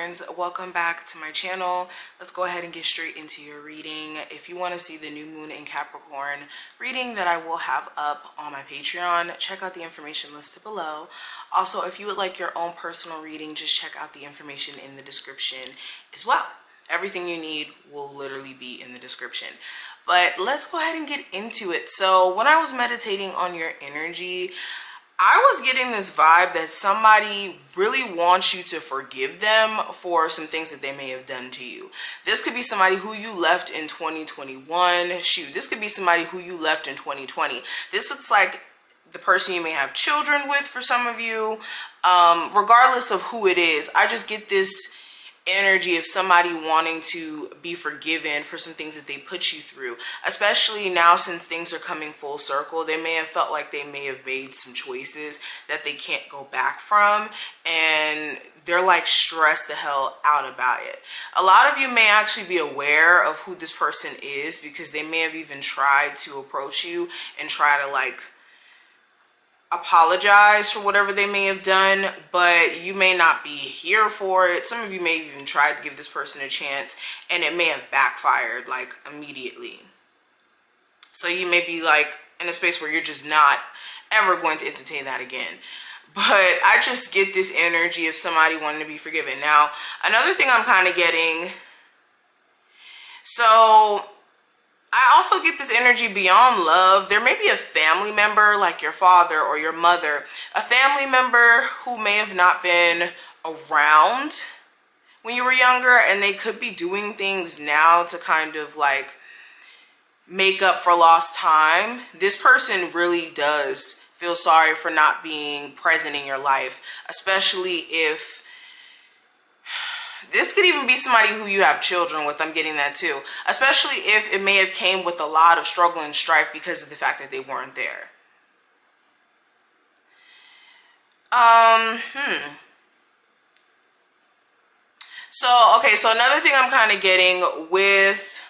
Capricorns, welcome back to my channel. Let's go ahead and get straight into your reading. If you want to see the new moon in Capricorn reading that I will have up on my Patreon, check out the information listed below. Also, if you would like your own personal reading, just check out the information in the description as well. Everything you need will literally be in the description. But let's go ahead and get into it. So when I was meditating on your energy, I was getting this vibe that somebody really wants you to forgive them for some things that they may have done to you. This could be somebody who you left in 2021. Shoot, this could be somebody who you left in 2020. This looks like the person you may have children with for some of you. Regardless of who it is, I just get this energy of somebody wanting to be forgiven for some things that they put you through, especially now since things are coming full circle. They may have felt like they may have made some choices that they can't go back from, and they're like stressed the hell out about it. A lot of you may actually be aware of who this person is because they may have even tried to approach you and try to like apologize for whatever they may have done, but you may not be here for it. Some of you may have even tried to give this person a chance and it may have backfired like immediately. So you may be like in a space where you're just not ever going to entertain that again. But I just get this energy of somebody wanting to be forgiven. Now, another thing I'm kind of getting, so I also get this energy beyond love. There may be a family member like your father or your mother, a family member who may have not been around when you were younger, and they could be doing things now to kind of like make up for lost time. This person really does feel sorry for not being present in your life, especially if this could even be somebody who you have children with. I'm getting that too. Especially if it may have came with a lot of struggle and strife because of the fact that they weren't there. So another thing I'm kind of getting with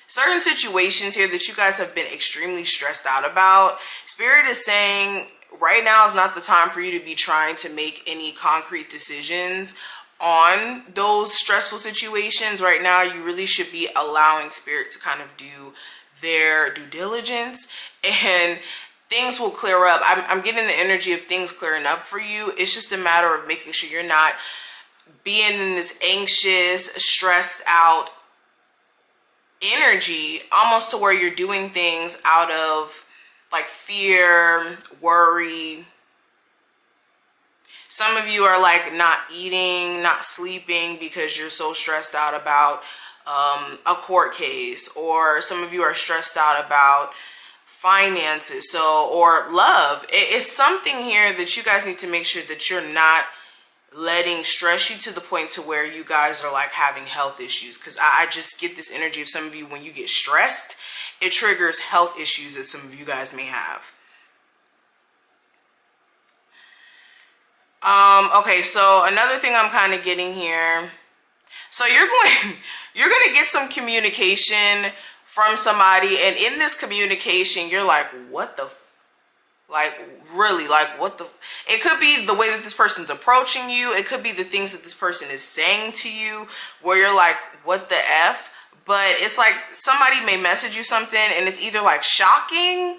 certain situations here that you guys have been extremely stressed out about, Spirit is saying right now is not the time for you to be trying to make any concrete decisions on those stressful situations. Right now you really should be allowing Spirit to kind of do their due diligence, and things will clear up. I'm getting the energy of things clearing up for you. It's just a matter of making sure you're not being in this anxious, stressed out energy, almost to where you're doing things out of like fear, worry. Some of you are like not eating, not sleeping because you're so stressed out about a court case, or some of you are stressed out about finances, or love. It's something here that you guys need to make sure that you're not letting stress you to the point to where you guys are like having health issues, because I just get this energy of some of you, when you get stressed, it triggers health issues that some of you guys may have. Okay, so another thing I'm kind of getting here, so you're going to get some communication from somebody, and in this communication you're like, what the, like really, like what the, it could be the way that this person's approaching you, it could be the things that this person is saying to you where you're like, what the F. But it's like somebody may message you something and it's either like shocking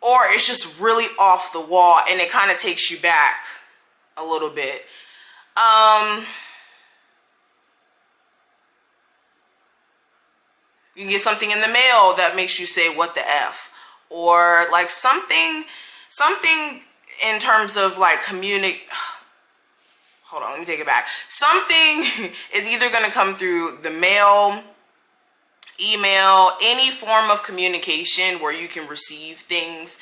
or it's just really off the wall, and it kind of takes you back a little bit. You can get something in the mail that makes you say, what the F, or like something in terms of like hold on, let me take it back. Something is either going to come through the mail, email, any form of communication where you can receive things.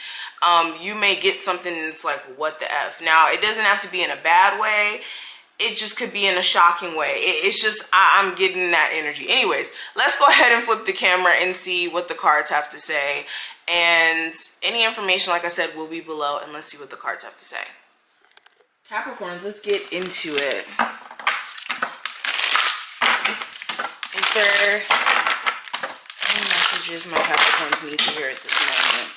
You may get something that's like, what the F. Now, it doesn't have to be in a bad way. It just could be in a shocking way. It's just, I'm getting that energy. Anyways, let's go ahead and flip the camera and see what the cards have to say. And any information, like I said, will be below. And let's see what the cards have to say. Capricorns, let's get into it. Is there any messages my Capricorns need to hear at this moment?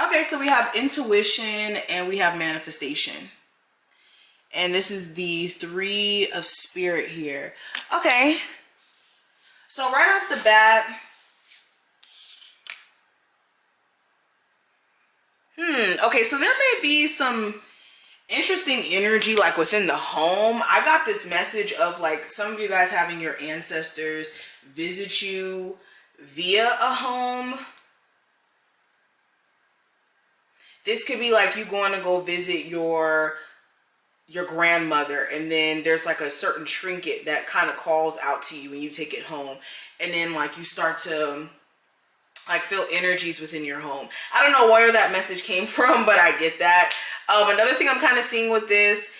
Okay, so we have intuition and we have manifestation. And this is the Three of Spirit here. Okay. So right off the bat, okay, so there may be some interesting energy like within the home. I got this message of like some of you guys having your ancestors visit you via a home. This could be like you going to go visit your grandmother, and then there's like a certain trinket that kind of calls out to you when you take it home, and then like you start to like feel energies within your home. I don't know where that message came from, but I get that. Another thing I'm kind of seeing with this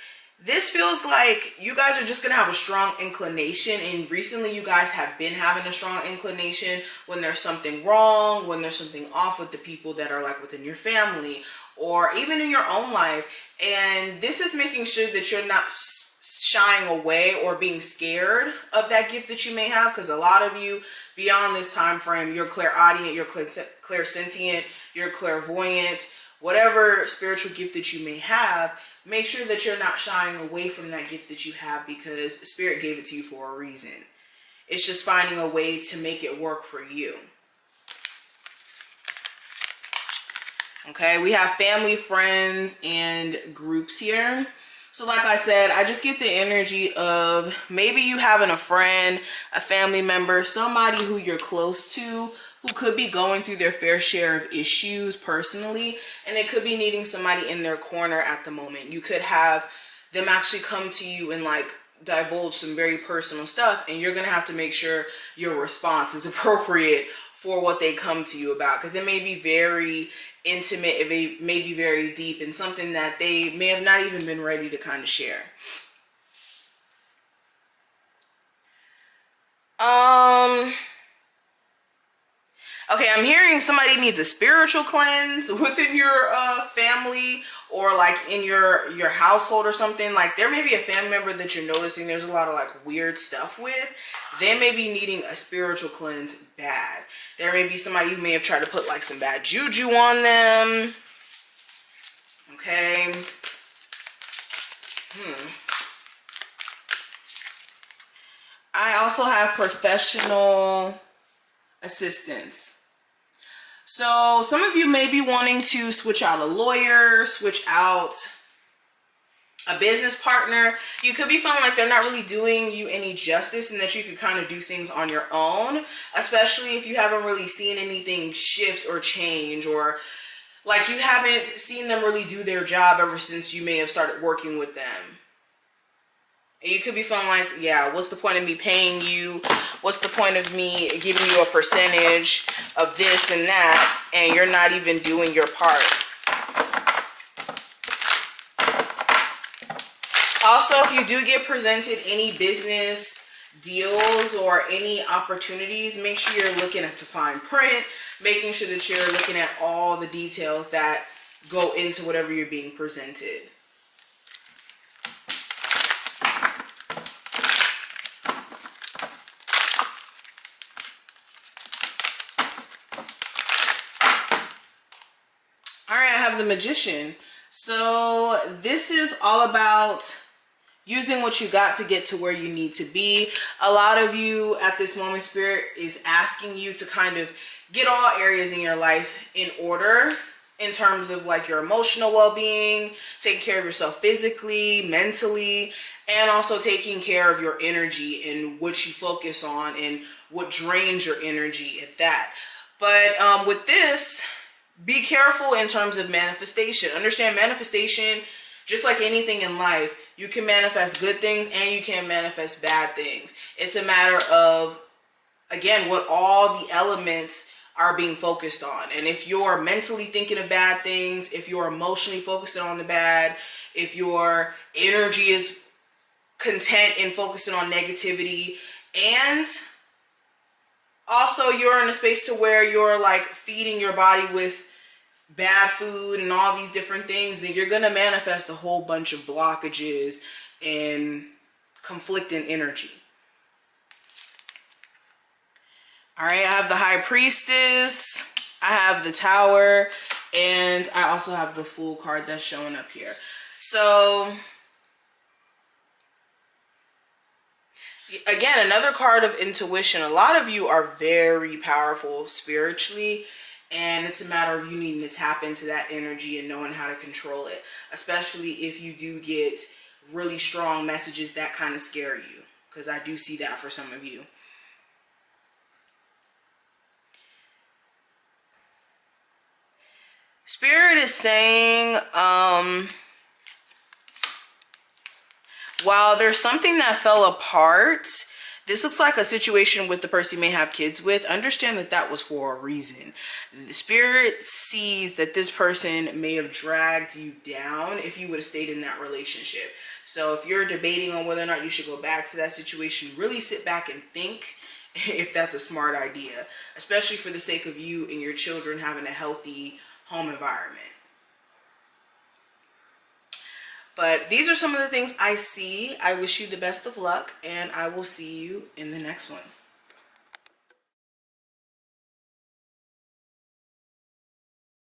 feels like you guys are just gonna have a strong inclination, and recently you guys have been having a strong inclination when there's something wrong, when there's something off with the people that are like within your family or even in your own life. And this is making sure that you're not shying away or being scared of that gift that you may have, because a lot of you beyond this time frame, you're clairaudient, you're clairsentient, you're clairvoyant, whatever spiritual gift that you may have. Make sure that you're not shying away from that gift that you have, because Spirit gave it to you for a reason. It's just finding a way to make it work for you. Okay, we have family, friends, and groups here. So like I said, I just get the energy of maybe you having a friend, a family member, somebody who you're close to who could be going through their fair share of issues personally, and they could be needing somebody in their corner at the moment. You could have them actually come to you and like divulge some very personal stuff, and you're gonna have to make sure your response is appropriate for what they come to you about, because it may be very intimate, it may be very deep, and something that they may have not even been ready to kind of share. Okay, I'm hearing somebody needs a spiritual cleanse within your family, or like in your household or something. Like there may be a family member that you're noticing there's a lot of like weird stuff with. They may be needing a spiritual cleanse bad. There may be somebody who may have tried to put like some bad juju on them. Okay. I also have professional assistance. So some of you may be wanting to switch out a lawyer, switch out a business partner. You could be feeling like they're not really doing you any justice, and that you could kind of do things on your own, especially if you haven't really seen anything shift or change, or like you haven't seen them really do their job ever since you may have started working with them. And you could be feeling like, yeah, what's the point of me paying you? What's the point of me giving you a percentage of this and that, and you're not even doing your part? Also, if you do get presented any business deals or any opportunities, make sure you're looking at the fine print, making sure that you're looking at all the details that go into whatever you're being presented. The Magician. So this is all about using what you got to get to where you need to be. A lot of you at this moment, Spirit is asking you to kind of get all areas in your life in order, in terms of like your emotional well-being, taking care of yourself physically, mentally, and also taking care of your energy and what you focus on and what drains your energy at that. But with this, be careful in terms of manifestation. Understand manifestation, just like anything in life, you can manifest good things and you can manifest bad things. It's a matter of, again, what all the elements are being focused on. And if you're mentally thinking of bad things, if you're emotionally focusing on the bad, if your energy is content in focusing on negativity, and also you're in a space to where you're like feeding your body with bad food and all these different things, then you're going to manifest a whole bunch of blockages and conflicting energy. All right, I have the High Priestess, I have the Tower, And I also have the Fool card that's showing up here. So again, another card of intuition. A lot of you are very powerful spiritually, and it's a matter of you needing to tap into that energy and knowing how to control it, especially if you do get really strong messages that kind of scare you, because I do see that for some of you. Spirit is saying, while there's something that fell apart, this looks like a situation with the person you may have kids with. Understand that that was for a reason. The Spirit sees that this person may have dragged you down if you would have stayed in that relationship. So if you're debating on whether or not you should go back to that situation, really sit back and think if that's a smart idea, especially for the sake of you and your children having a healthy home environment. But these are some of the things I see. I wish you the best of luck, and I will see you in the next one.